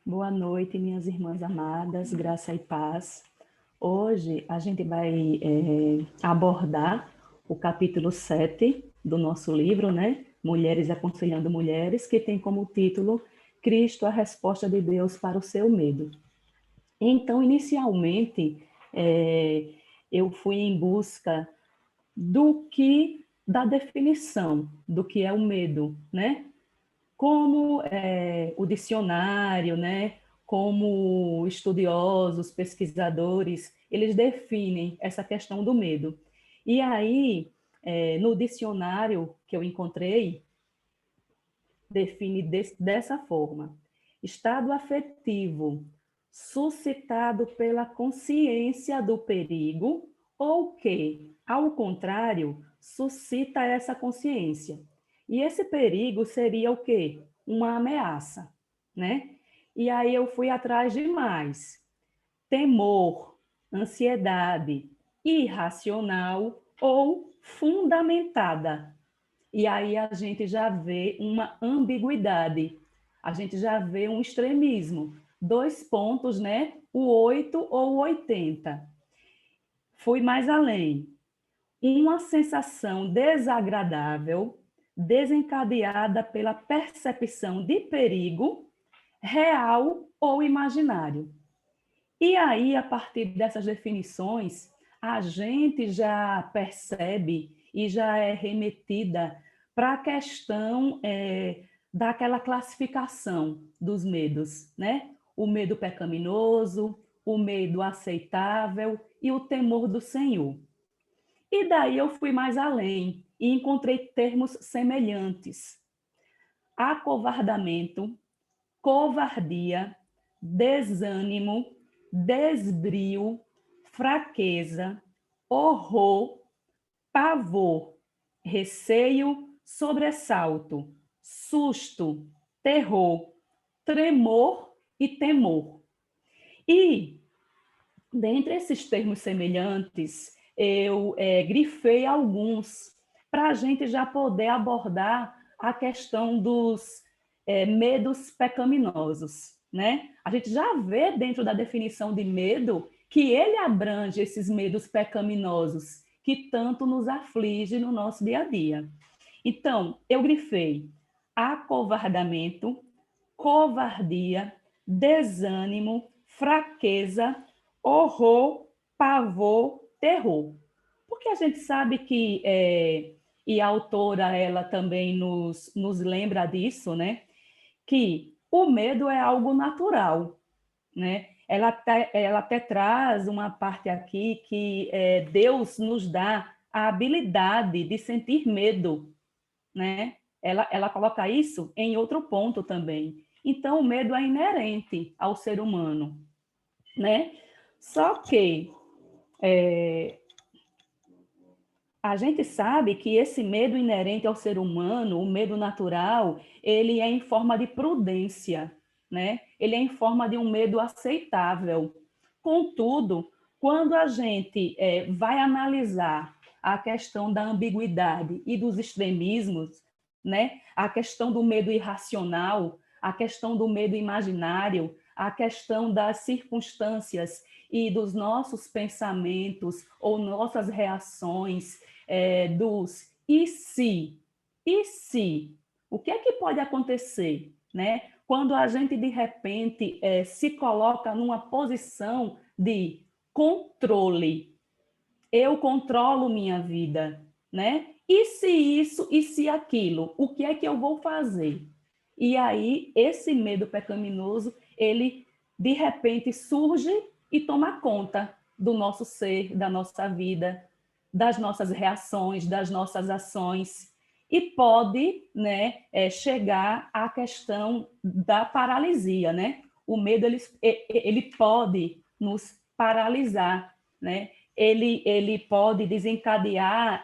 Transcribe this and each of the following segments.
Boa noite, minhas irmãs amadas, graça e paz. Hoje a gente vai abordar o capítulo 7 do nosso livro, né? Mulheres Aconselhando Mulheres, que tem como título Cristo, a resposta de Deus para o seu medo. Então, inicialmente, eu fui em busca da definição do que é o medo, né? Como o dicionário, né, como estudiosos, pesquisadores, eles definem essa questão do medo. E aí, no dicionário que eu encontrei, define dessa forma: estado afetivo suscitado pela consciência do perigo ou que, ao contrário, suscita essa consciência. E esse perigo seria o quê? Uma ameaça, né? E aí eu fui atrás de mais. Temor, ansiedade, irracional ou fundamentada. E aí a gente já vê uma ambiguidade, a gente já vê um extremismo. Dois pontos, né? O 8 ou o 80. Fui mais além. Uma sensação desagradável, desencadeada pela percepção de perigo, real ou imaginário. E aí, a partir dessas definições, a gente já percebe e já é remetida para a questão daquela classificação dos medos, né? O medo pecaminoso, o medo aceitável e o temor do Senhor. E daí eu fui mais além e encontrei termos semelhantes: acovardamento, covardia, desânimo, desbrio, fraqueza, horror, pavor, receio, sobressalto, susto, terror, tremor e temor. E, dentre esses termos semelhantes, eu grifei alguns para a gente já poder abordar a questão dos medos pecaminosos, né? A gente já vê dentro da definição de medo que ele abrange esses medos pecaminosos que tanto nos aflige no nosso dia a dia. Então, eu grifei acovardamento, covardia, desânimo, fraqueza, horror, pavor, terror. Porque a gente sabe que, e a autora ela também nos lembra disso, né? Que o medo é algo natural, né? Ela até traz uma parte aqui que Deus nos dá a habilidade de sentir medo, né? Ela coloca isso em outro ponto também. Então, o medo é inerente ao ser humano, né? Só que a gente sabe que esse medo inerente ao ser humano, o medo natural, ele é em forma de prudência, né? Ele é em forma de um medo aceitável. Contudo, quando a gente vai analisar a questão da ambiguidade e dos extremismos, né? A questão do medo irracional, a questão do medo imaginário, a questão das circunstâncias e dos nossos pensamentos ou nossas reações, dos e se, o que é que pode acontecer, né? Quando a gente de repente se coloca numa posição de controle, eu controlo minha vida, né? E se isso, e se aquilo, o que é que eu vou fazer? E aí, esse medo pecaminoso, ele de repente surge e toma conta do nosso ser, da nossa vida, das nossas reações, das nossas ações, e pode, né, chegar à questão da paralisia, né? O medo, ele pode nos paralisar, né? Ele pode desencadear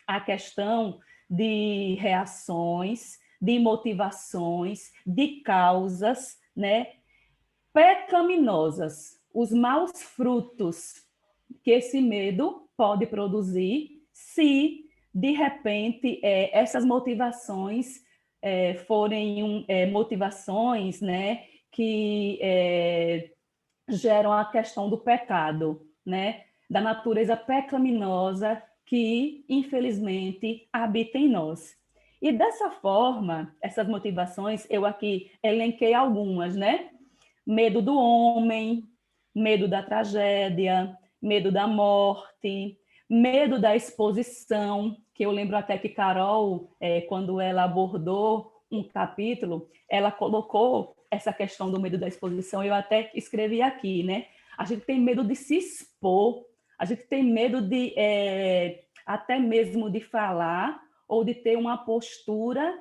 a questão de reações, de motivações, de causas, né, pecaminosas, os maus frutos que esse medo pode produzir se, de repente, essas motivações forem motivações, né, que geram a questão do pecado, né? Da natureza pecaminosa que, infelizmente, habita em nós. E dessa forma, essas motivações, eu aqui elenquei algumas, né? Medo do homem, medo da tragédia, medo da morte, medo da exposição, que eu lembro até que Carol, quando ela abordou um capítulo, ela colocou essa questão do medo da exposição, eu até escrevi aqui, né? A gente tem medo de se expor, a gente tem medo de até mesmo de falar ou de ter uma postura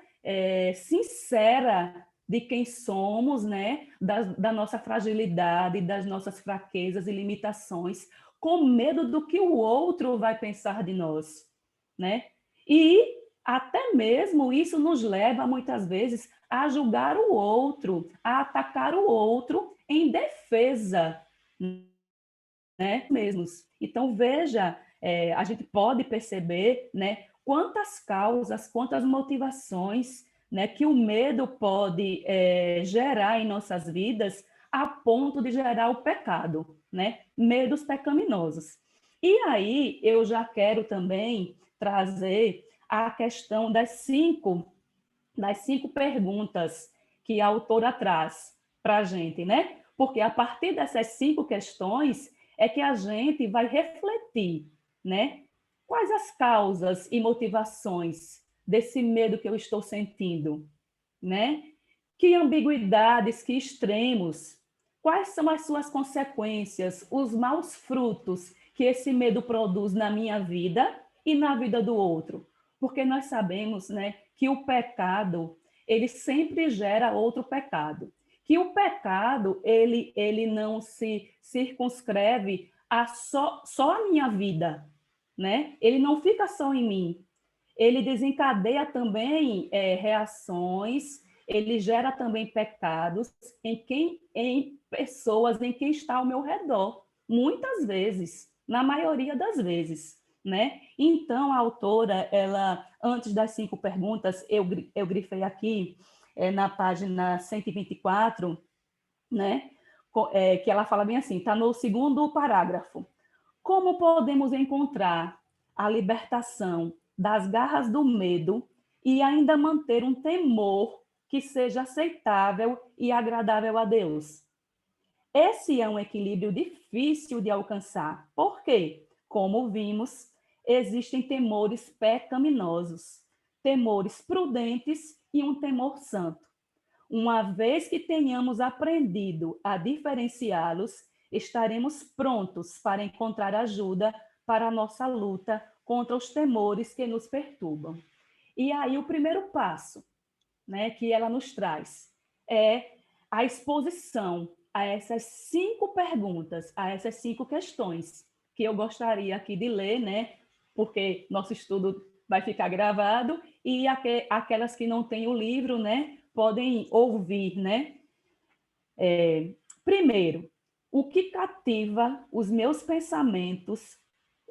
sincera de quem somos, né? Da nossa fragilidade, das nossas fraquezas e limitações, com medo do que o outro vai pensar de nós, né? E até mesmo isso nos leva, muitas vezes, a julgar o outro, a atacar o outro em defesa, né? Mesmos. Então, veja, a gente pode perceber, né, quantas causas, quantas motivações, né, que o medo pode gerar em nossas vidas a ponto de gerar o pecado, né? Medos pecaminosos. E aí eu já quero também trazer a questão das cinco perguntas que a autora traz para a gente, né? Porque a partir dessas cinco questões é que a gente vai refletir, né? Quais as causas e motivações desse medo que eu estou sentindo, né? Que ambiguidades, que extremos, quais são as suas consequências, os maus frutos que esse medo produz na minha vida e na vida do outro. Porque nós sabemos, né, que o pecado, ele sempre gera outro pecado. Que o pecado, ele não se circunscreve a só a minha vida, né? Ele não fica só em mim. Ele desencadeia também reações, ele gera também pecados em pessoas, em quem está ao meu redor, muitas vezes, na maioria das vezes, né? Então, a autora, ela, antes das cinco perguntas, eu grifei aqui, na página 124, né? Que ela fala bem assim, está no segundo parágrafo. Como podemos encontrar a libertação das garras do medo e ainda manter um temor que seja aceitável e agradável a Deus? Esse é um equilíbrio difícil de alcançar. Por quê? Como vimos, existem temores pecaminosos, temores prudentes e um temor santo. Uma vez que tenhamos aprendido a diferenciá-los, estaremos prontos para encontrar ajuda para a nossa luta contra os temores que nos perturbam. E aí o primeiro passo, né, que ela nos traz é a exposição a essas cinco perguntas, a essas cinco questões, que eu gostaria aqui de ler, né, porque nosso estudo vai ficar gravado, e aquelas que não têm o livro, né, podem ouvir, né? Primeiro, o que cativa os meus pensamentos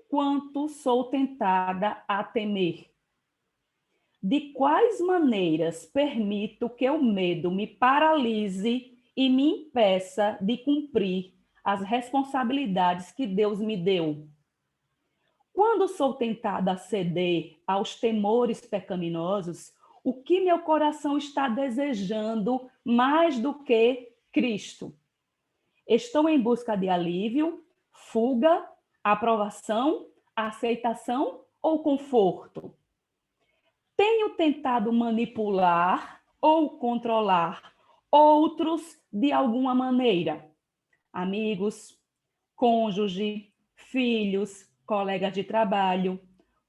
quanto sou tentada a temer? De quais maneiras permito que o medo me paralise e me impeça de cumprir as responsabilidades que Deus me deu? Quando sou tentada a ceder aos temores pecaminosos, o que meu coração está desejando mais do que Cristo? Estou em busca de alívio, fuga, aprovação, aceitação ou conforto? Tenho tentado manipular ou controlar outros de alguma maneira? Amigos, cônjuge, filhos, colegas de trabalho,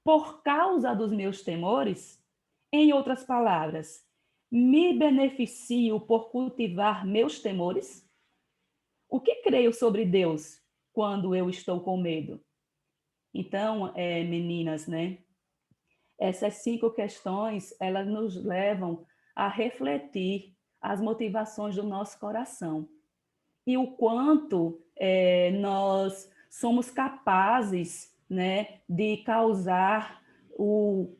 por causa dos meus temores? Em outras palavras, me beneficio por cultivar meus temores? O que creio sobre Deus quando eu estou com medo? Então, meninas, né? Essas cinco questões, elas nos levam a refletir as motivações do nosso coração e o quanto nós somos capazes, né, de causar o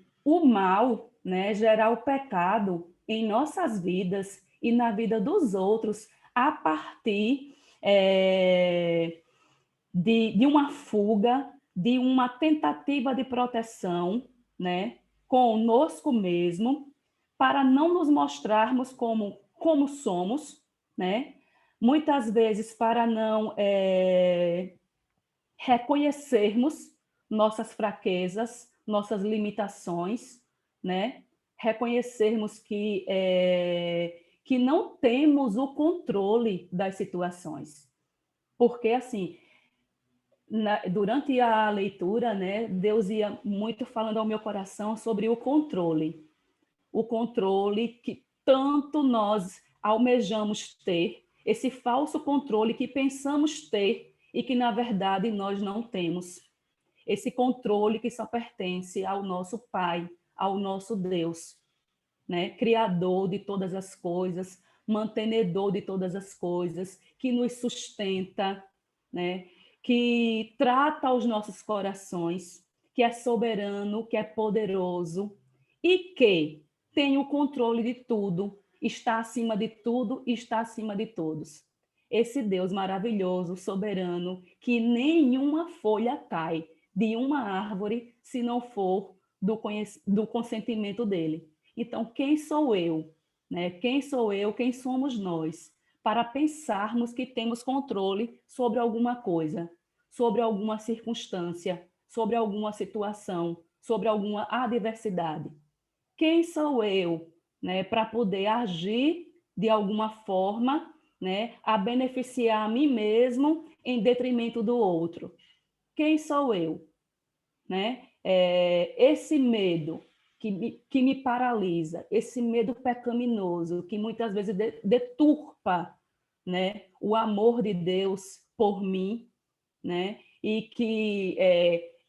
mal, né, gerar o pecado em nossas vidas e na vida dos outros, a partir de uma fuga, de uma tentativa de proteção, né, conosco mesmo, para não nos mostrarmos como somos, né? Muitas vezes para não reconhecermos nossas fraquezas, nossas limitações, né? Reconhecermos que não temos o controle das situações. Porque, assim, durante a leitura, né, Deus ia muito falando ao meu coração sobre o controle que tanto nós almejamos ter, esse falso controle que pensamos ter e que, na verdade, nós não temos. Esse controle que só pertence ao nosso Pai, ao nosso Deus, né? Criador de todas as coisas, mantenedor de todas as coisas, que nos sustenta, né? Que trata os nossos corações, que é soberano, que é poderoso e que tem o controle de tudo, está acima de tudo e está acima de todos. Esse Deus maravilhoso, soberano, que nenhuma folha cai de uma árvore se não for do consentimento dele. Então, quem sou eu? Né? Quem sou eu? Quem somos nós? Para pensarmos que temos controle sobre alguma coisa, sobre alguma circunstância, sobre alguma situação, sobre alguma adversidade. Quem sou eu, né, para poder agir de alguma forma, né, a beneficiar a mim mesmo em detrimento do outro? Quem sou eu? Né? Esse medo que me paralisa, esse medo pecaminoso que muitas vezes deturpa, né, o amor de Deus por mim, né? E que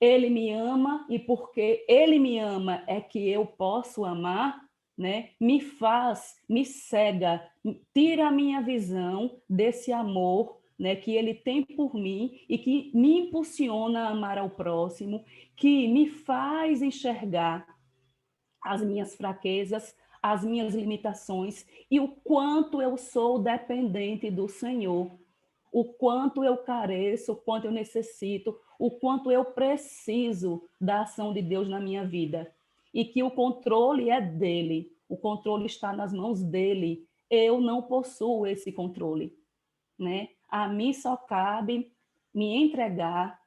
ele me ama e porque ele me ama é que eu posso amar, né? Me cega, tira a minha visão desse amor, né, que ele tem por mim e que me impulsiona a amar ao próximo, que me faz enxergar as minhas fraquezas, as minhas limitações e o quanto eu sou dependente do Senhor, o quanto eu careço, o quanto eu necessito, o quanto eu preciso da ação de Deus na minha vida. E que o controle é dele, o controle está nas mãos dele. Eu não possuo esse controle, né? A mim só cabe me entregar,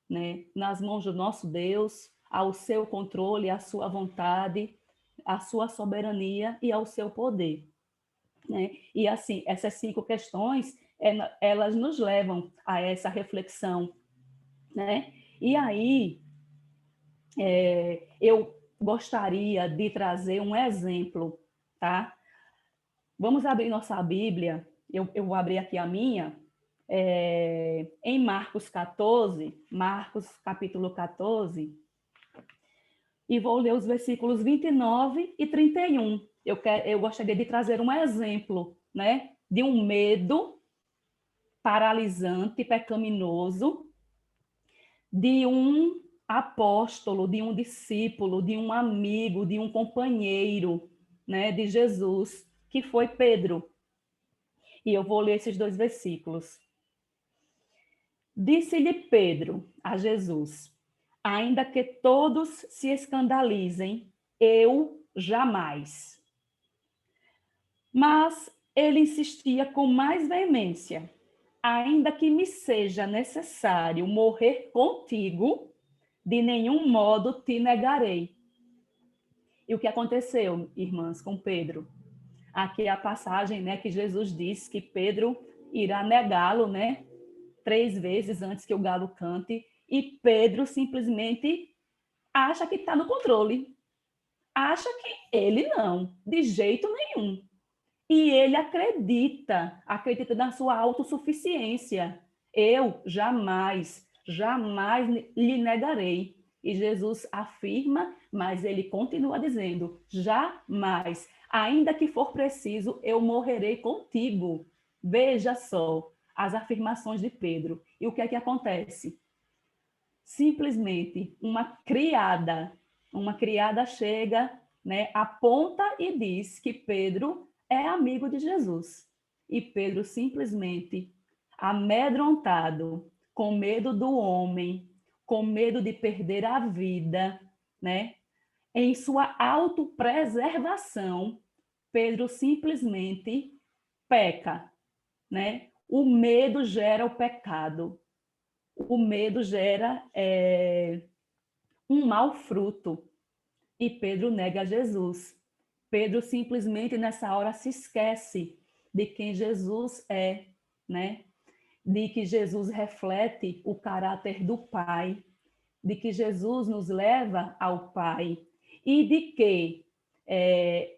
né, nas mãos do nosso Deus, ao seu controle, à sua vontade, à sua soberania e ao seu poder, né? E assim, essas 5 questões, elas nos levam a essa reflexão, né? E aí, eu gostaria de trazer um exemplo, tá? Vamos abrir nossa Bíblia, eu vou abrir aqui a minha, em Marcos 14, Marcos capítulo 14, e vou ler os versículos 29 e 31. Eu gostaria de trazer um exemplo, né, de um medo paralisante, pecaminoso, de um apóstolo, de um discípulo, de um amigo, de um companheiro, né, de Jesus, que foi Pedro. E eu vou ler esses 2 versículos. Disse-lhe Pedro a Jesus: ainda que todos se escandalizem, eu jamais. Mas ele insistia com mais veemência: ainda que me seja necessário morrer contigo, de nenhum modo te negarei. E o que aconteceu, irmãs, com Pedro? Aqui é a passagem, né, que Jesus diz que Pedro irá negá-lo, né, 3 vezes antes que o galo cante, e Pedro simplesmente acha que está no controle, acha que ele não, de jeito nenhum. E ele acredita na sua autossuficiência. Eu jamais lhe negarei. E Jesus afirma, mas ele continua dizendo: jamais, ainda que for preciso, eu morrerei contigo. Veja só as afirmações de Pedro. E o que é que acontece? Simplesmente uma criada chega, né, aponta e diz que Pedro é amigo de Jesus. E Pedro simplesmente, amedrontado, com medo do homem, com medo de perder a vida, né? Em sua autopreservação, Pedro simplesmente peca, né? O medo gera o pecado. O medo gera um mau fruto. E Pedro nega Jesus. Pedro simplesmente nessa hora se esquece de quem Jesus é, né? De que Jesus reflete o caráter do Pai, de que Jesus nos leva ao Pai e de que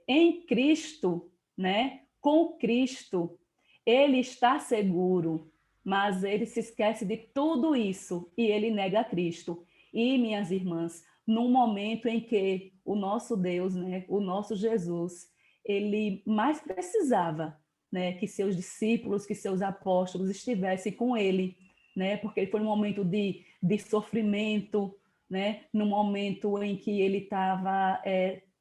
em Cristo, né? Com Cristo, ele está seguro, mas ele se esquece de tudo isso e ele nega Cristo. E, minhas irmãs, num momento em que o nosso Deus, né, o nosso Jesus, ele mais precisava, né, que seus discípulos, que seus apóstolos estivessem com ele, né, porque ele foi um momento de sofrimento, né, no momento em que ele estava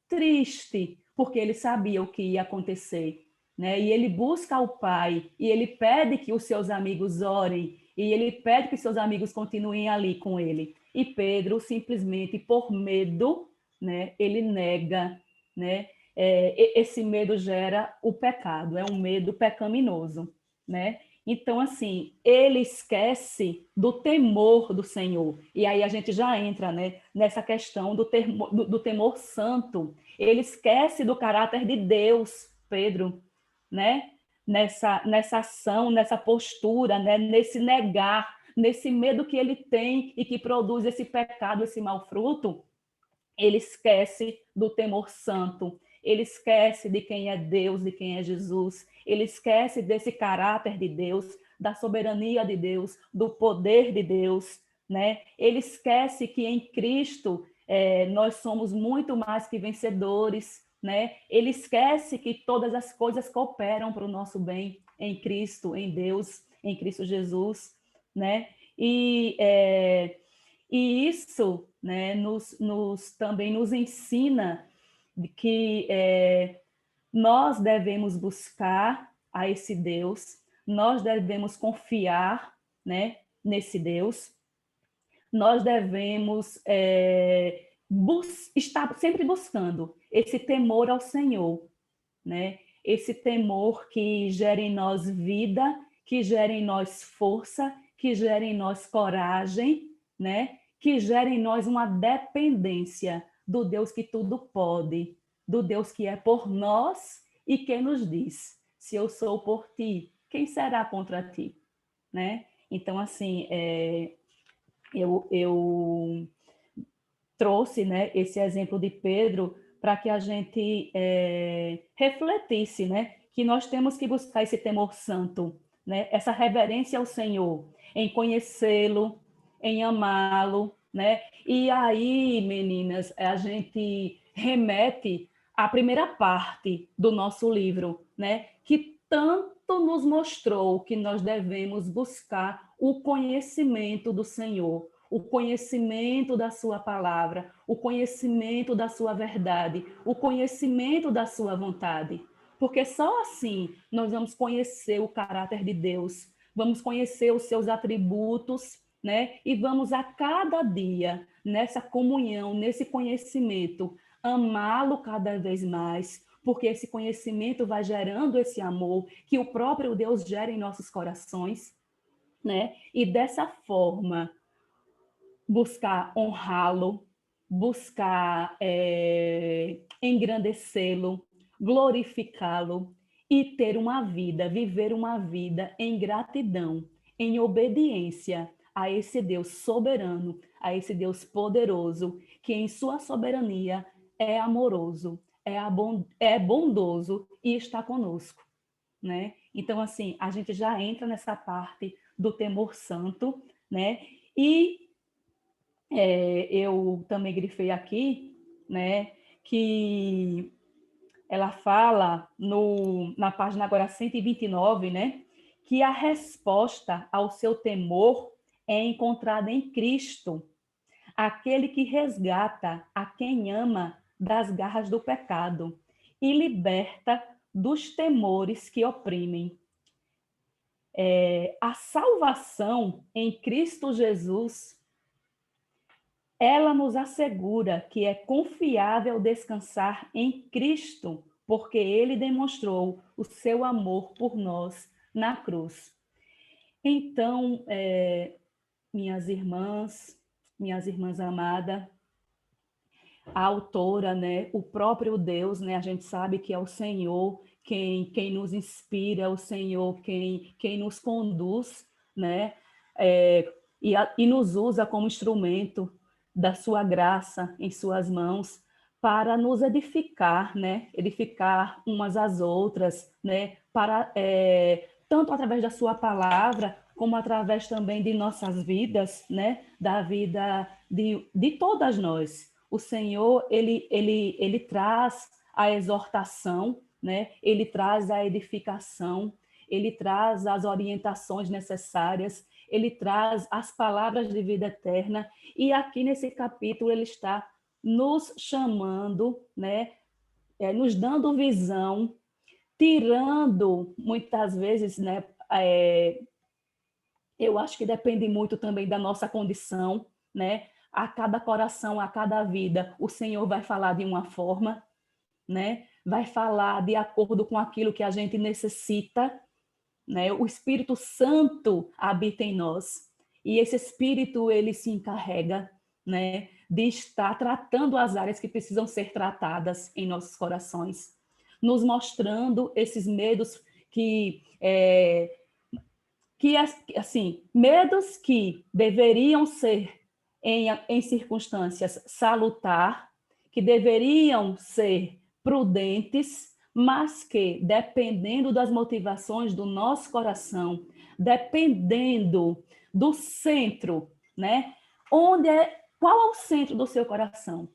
triste, porque ele sabia o que ia acontecer, né? E ele busca o Pai, e ele pede que os seus amigos orem, e ele pede que seus amigos continuem ali com ele. E Pedro, simplesmente por medo, né, ele nega, né? Esse medo gera o pecado, é um medo pecaminoso, né? Então, assim, ele esquece do temor do Senhor. E aí a gente já entra, né, nessa questão do temor santo. Ele esquece do caráter de Deus, Pedro, né? Nessa ação, nessa postura, né? Nesse negar, nesse medo que ele tem e que produz esse pecado, esse mau fruto, ele esquece do temor santo, ele esquece de quem é Deus, de quem é Jesus, ele esquece desse caráter de Deus, da soberania de Deus, do poder de Deus, né? Ele esquece que em Cristo nós somos muito mais que vencedores, né? Ele esquece que todas as coisas cooperam para o nosso bem em Cristo, em Deus, em Cristo Jesus, né? E isso, né, também nos ensina de que nós devemos buscar a esse Deus, nós devemos confiar, né, nesse Deus, nós devemos estar sempre buscando esse temor ao Senhor, né? Esse temor que gera em nós vida, que gera em nós força, que gera em nós coragem, né? Que gera em nós uma dependência do Deus que tudo pode, do Deus que é por nós e que nos diz: se eu sou por ti, quem será contra ti, né? Então, assim, eu trouxe, né, esse exemplo de Pedro para que a gente refletisse, né, que nós temos que buscar esse temor santo, né, essa reverência ao Senhor, em conhecê-lo, em amá-lo, né? E aí, meninas, a gente remete à primeira parte do nosso livro, né, que tanto nos mostrou que nós devemos buscar o conhecimento do Senhor, o conhecimento da sua palavra, o conhecimento da sua verdade, o conhecimento da sua vontade. Porque só assim nós vamos conhecer o caráter de Deus, vamos conhecer os seus atributos, né? E vamos a cada dia, nessa comunhão, nesse conhecimento, amá-lo cada vez mais, porque esse conhecimento vai gerando esse amor que o próprio Deus gera em nossos corações, né? E dessa forma, buscar honrá-lo, buscar engrandecê-lo, glorificá-lo e ter uma vida, viver uma vida em gratidão, em obediência a esse Deus soberano, a esse Deus poderoso, que em sua soberania é amoroso, é bondoso e está conosco, né? Então, assim, a gente já entra nessa parte do temor santo, né? E eu também grifei aqui, né, que ela fala na página agora 129, né, que a resposta ao seu temor é encontrada em Cristo, aquele que resgata a quem ama das garras do pecado e liberta dos temores que oprimem. A salvação em Cristo Jesus, ela nos assegura que é confiável descansar em Cristo, porque ele demonstrou o seu amor por nós na cruz. Então, minhas irmãs amadas, a autora, né, o próprio Deus, né, a gente sabe que é o Senhor quem nos inspira, é o Senhor quem nos conduz, né, e nos usa como instrumento da sua graça em suas mãos para nos edificar, né, edificar umas às outras, né, para tanto através da sua palavra como através também de nossas vidas, né, da vida de todas nós. O Senhor, ele traz a exortação, né? Ele traz a edificação, ele traz as orientações necessárias, ele traz as palavras de vida eterna, e aqui nesse capítulo ele está nos chamando, né? Nos dando visão, tirando, muitas vezes, né? Eu acho que depende muito também da nossa condição, né? A cada coração, a cada vida, o Senhor vai falar de uma forma, né? Vai falar de acordo com aquilo que a gente necessita, né? O Espírito Santo habita em nós e esse Espírito ele se encarrega, né? De estar tratando as áreas que precisam ser tratadas em nossos corações, nos mostrando esses medos que assim, medos que deveriam ser em circunstâncias salutar, que deveriam ser prudentes, mas que, dependendo das motivações do nosso coração, dependendo do centro, né? Qual é o centro do seu coração?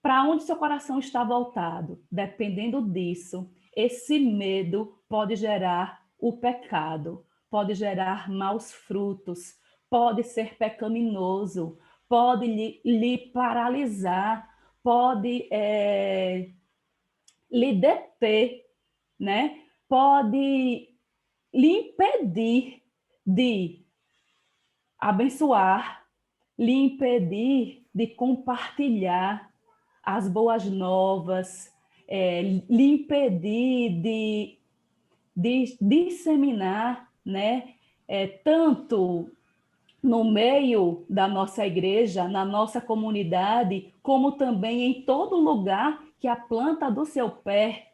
Para onde seu coração está voltado? Dependendo disso, esse medo pode gerar o pecado, pode gerar maus frutos, pode ser pecaminoso, pode lhe paralisar, pode lhe deter, né? Pode lhe impedir de abençoar, lhe impedir de compartilhar as boas novas, lhe impedir de disseminar, né? Tanto no meio da nossa igreja, na nossa comunidade, como também em todo lugar que a planta do seu pé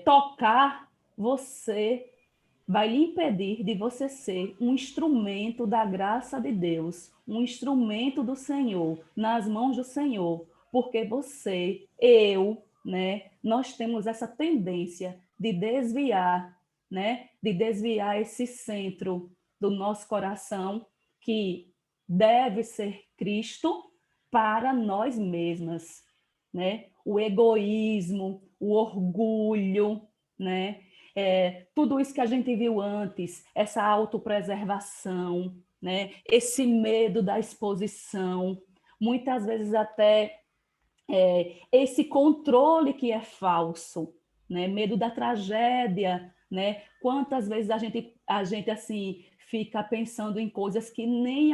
tocar, você vai lhe impedir de você ser um instrumento da graça de Deus, um instrumento do Senhor, nas mãos do Senhor, porque você, eu, né, nós temos essa tendência de desviar, né, de desviar esse centro do nosso coração, que deve ser Cristo, para nós mesmas, né? O egoísmo, o orgulho, né? Tudo isso que a gente viu antes, essa autopreservação, né? Esse medo da exposição, muitas vezes até esse controle que é falso, né? Medo da tragédia, né? Quantas vezes a gente assim fica pensando em coisas que nem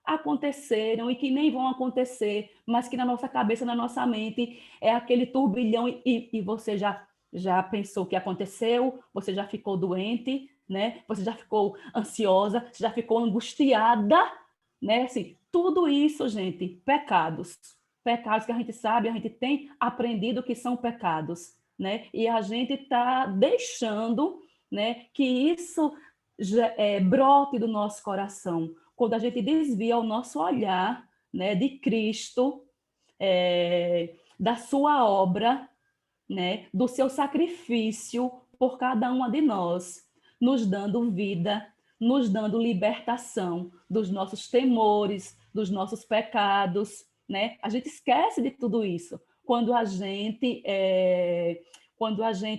aconteceram e que nem vão acontecer, mas que na nossa cabeça, na nossa mente, é aquele turbilhão e você já pensou que aconteceu, você já ficou doente, né? Você já ficou ansiosa, já ficou angustiada, né? Assim, tudo isso, gente, pecados. Pecados que a gente sabe, a gente tem aprendido que são pecados, né? E a gente está deixando, né, que isso brote do nosso coração. Quando a gente desvia o nosso olhar, né, de Cristo, da sua obra, né, do seu sacrifício por cada uma de nós, nos dando vida, nos dando libertação dos nossos temores, dos nossos pecados, né? A gente esquece de tudo isso quando a gente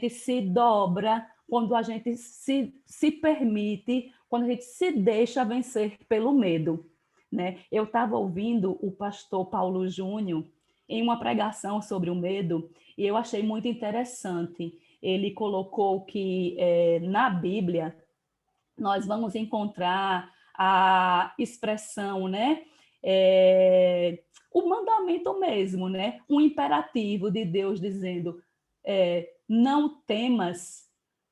se dobra, quando a gente se permite, quando a gente se deixa vencer pelo medo, né? Eu estava ouvindo o pastor Paulo Júnior em uma pregação sobre o medo e eu achei muito interessante. ele colocou que na Bíblia nós vamos encontrar a expressão, né? O mandamento mesmo, né? Um imperativo de Deus dizendo: não temas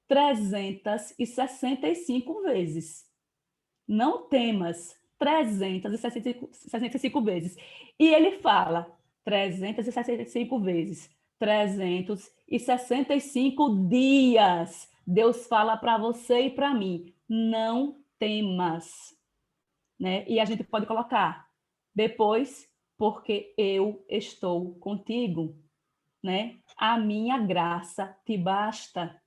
365 vezes. Não temas 365 vezes. E ele fala 365 vezes, 365 dias. Deus fala para você e para mim, não temas, né? E a gente pode colocar depois, porque eu estou contigo, né? A minha graça te basta.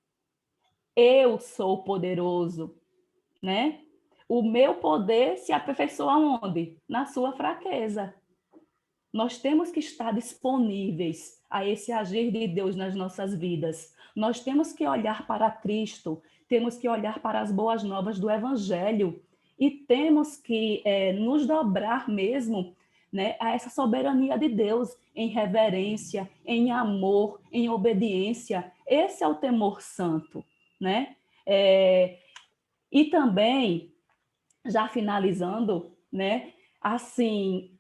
Eu sou poderoso, né? O meu poder se aperfeiçoa onde? Na sua fraqueza. Nós temos que estar disponíveis a esse agir de Deus nas nossas vidas. Nós temos que olhar para Cristo, temos que olhar para as boas novas do Evangelho e temos que nos dobrar mesmo, né, a essa soberania de Deus em reverência, em amor, em obediência. Esse é o temor santo, né? E também, já finalizando, né, assim,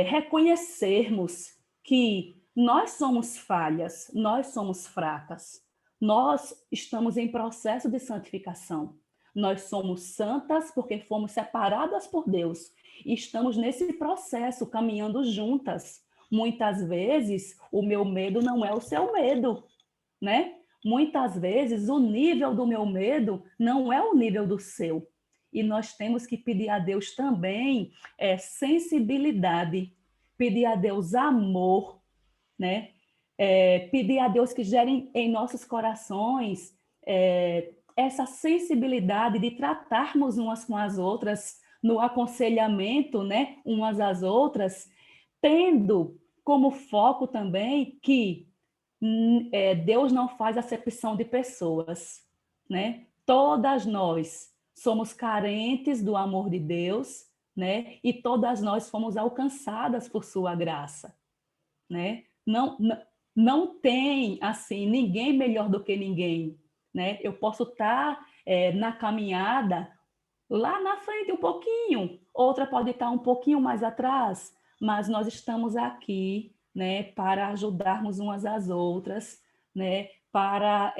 reconhecermos que nós somos falhas, nós somos fracas, nós estamos em processo de santificação, nós somos santas porque fomos separadas por Deus e estamos nesse processo caminhando juntas. Muitas vezes o meu medo não é o seu medo, né? Muitas vezes o nível do meu medo não é o nível do seu. E nós temos que pedir a Deus também sensibilidade, pedir a Deus amor, né? Pedir a Deus que gere em nossos corações essa sensibilidade de tratarmos umas com as outras no aconselhamento, né? Umas às outras, tendo como foco também que Deus não faz acepção de pessoas, né? Todas nós somos carentes do amor de Deus, né? E todas nós fomos alcançadas por sua graça, né? Não tem assim ninguém melhor do que ninguém, né? Eu posso estar na caminhada lá na frente um pouquinho, outra pode estar um pouquinho mais atrás, mas nós estamos aqui, né, para ajudarmos umas às outras, né, para,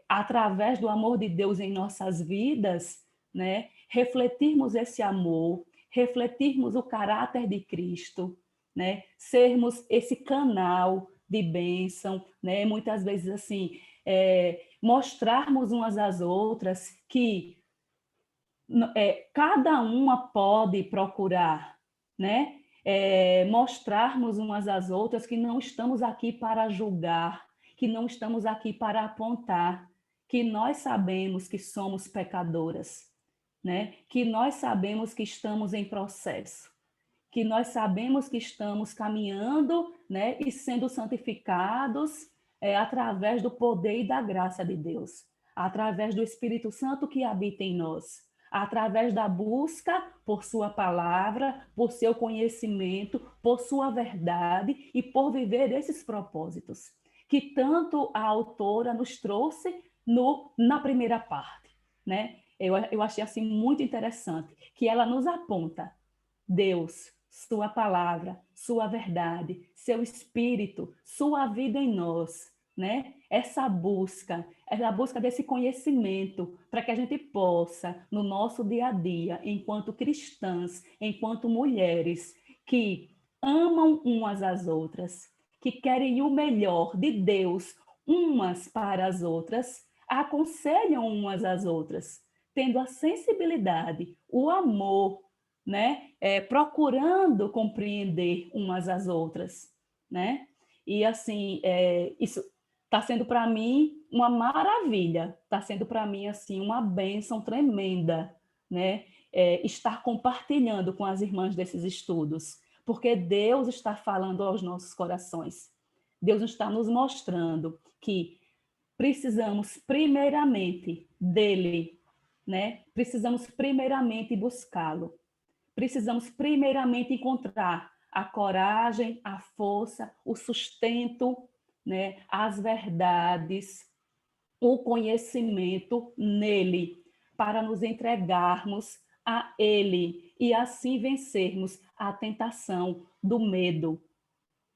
através do amor de Deus em nossas vidas, né, refletirmos esse amor, refletirmos o caráter de Cristo, né, sermos esse canal de bênção, né, muitas vezes assim, mostrarmos umas às outras que cada uma pode procurar, né? Mostrarmos umas às outras que não estamos aqui para julgar, que não estamos aqui para apontar, que nós sabemos que somos pecadoras, né? Que nós sabemos que estamos em processo, que nós sabemos que estamos caminhando, né? E sendo santificados através do poder e da graça de Deus, através do Espírito Santo que habita em nós, através da busca por sua palavra, por seu conhecimento, por sua verdade e por viver esses propósitos que tanto a autora nos trouxe na primeira parte, né? Eu achei assim muito interessante que ela nos aponta Deus, sua palavra, sua verdade, seu espírito, sua vida em nós, né? Essa busca desse conhecimento para que a gente possa, no nosso dia a dia, enquanto cristãs, enquanto mulheres que amam umas às outras, que querem o melhor de Deus umas para as outras, aconselham umas às outras, tendo a sensibilidade, o amor, né? Procurando compreender umas às outras, né? E assim, isso está sendo para mim uma maravilha, está sendo para mim assim uma bênção tremenda, né? Estar compartilhando com as irmãs desses estudos, porque Deus está falando aos nossos corações. Deus está nos mostrando que precisamos primeiramente dele, né? Precisamos primeiramente buscá-lo. Precisamos primeiramente encontrar a coragem, a força, o sustento, né, as verdades, o conhecimento nele, para nos entregarmos a ele e assim vencermos a tentação do medo,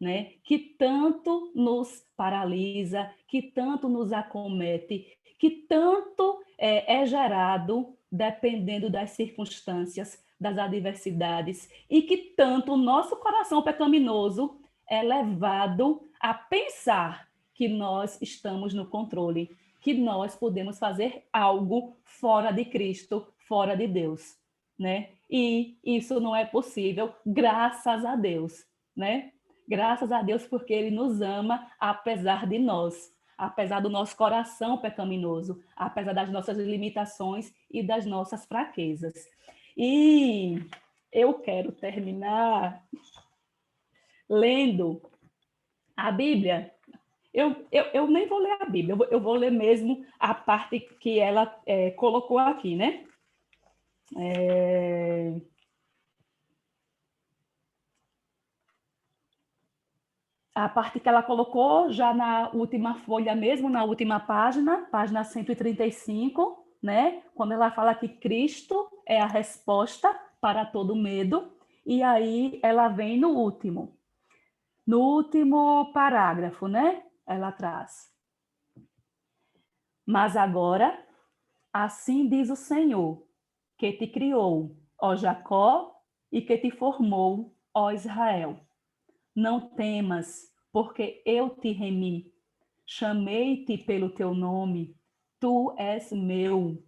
né? Que tanto nos paralisa, que tanto nos acomete, que tanto é gerado dependendo das circunstâncias, das adversidades, e que tanto o nosso coração pecaminoso é levado a pensar que nós estamos no controle, que nós podemos fazer algo fora de Cristo, fora de Deus, né? E isso não é possível, graças a Deus, né? Graças a Deus, porque Ele nos ama apesar de nós, apesar do nosso coração pecaminoso, apesar das nossas limitações e das nossas fraquezas. E eu quero terminar lendo a Bíblia. Eu nem vou ler a Bíblia, eu vou ler mesmo a parte que ela colocou aqui, né? A parte que ela colocou já na última folha mesmo, na última página, página 135, né? Quando ela fala que Cristo é a resposta para todo medo, e aí ela vem no último parágrafo, né? Ela traz: mas agora, assim diz o Senhor, que te criou, ó Jacó, e que te formou, ó Israel. Não temas, porque eu te remi. Chamei-te pelo teu nome, tu és meu.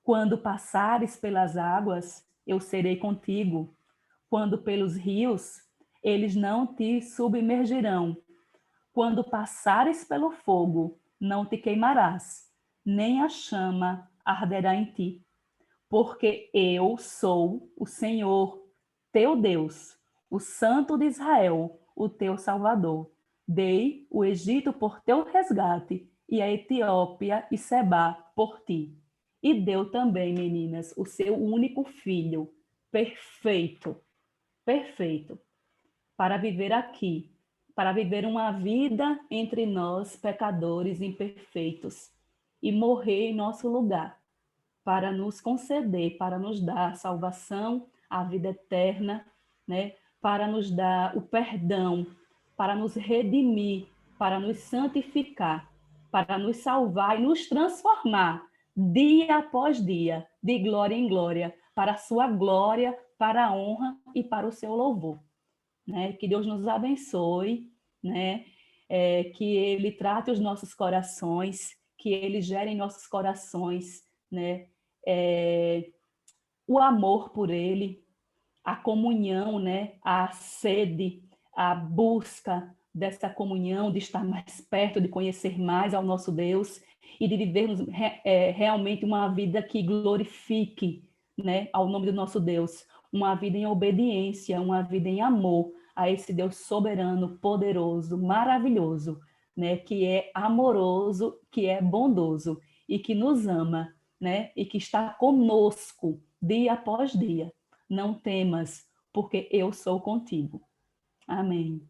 Quando passares pelas águas, eu serei contigo. Quando pelos rios, eles não te submergirão. Quando passares pelo fogo, não te queimarás, nem a chama arderá em ti. Porque eu sou o Senhor, teu Deus, o Santo de Israel, o teu Salvador. Dei o Egito por teu resgate e a Etiópia e Sebá por ti. E deu também, meninas, o seu único filho, perfeito, perfeito, para viver aqui, para viver uma vida entre nós, pecadores imperfeitos, e morrer em nosso lugar para nos conceder, para nos dar a salvação, a vida eterna, né? Para nos dar o perdão, para nos redimir, para nos santificar, para nos salvar e nos transformar dia após dia, de glória em glória, para a sua glória, para a honra e para o seu louvor, né? Que Deus nos abençoe, né? Que Ele trate os nossos corações, que Ele gere em nossos corações, né? O amor por Ele, a comunhão, né? A sede, a busca dessa comunhão, de estar mais perto, de conhecer mais ao nosso Deus e de vivermos realmente uma vida que glorifique, né? Ao nome do nosso Deus, uma vida em obediência, uma vida em amor a esse Deus soberano, poderoso, maravilhoso, né? Que é amoroso, que é bondoso e que nos ama, né? E que está conosco dia após dia. Não temas, porque eu sou contigo. Amém.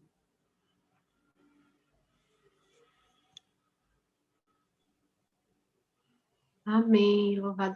Amém. Louvado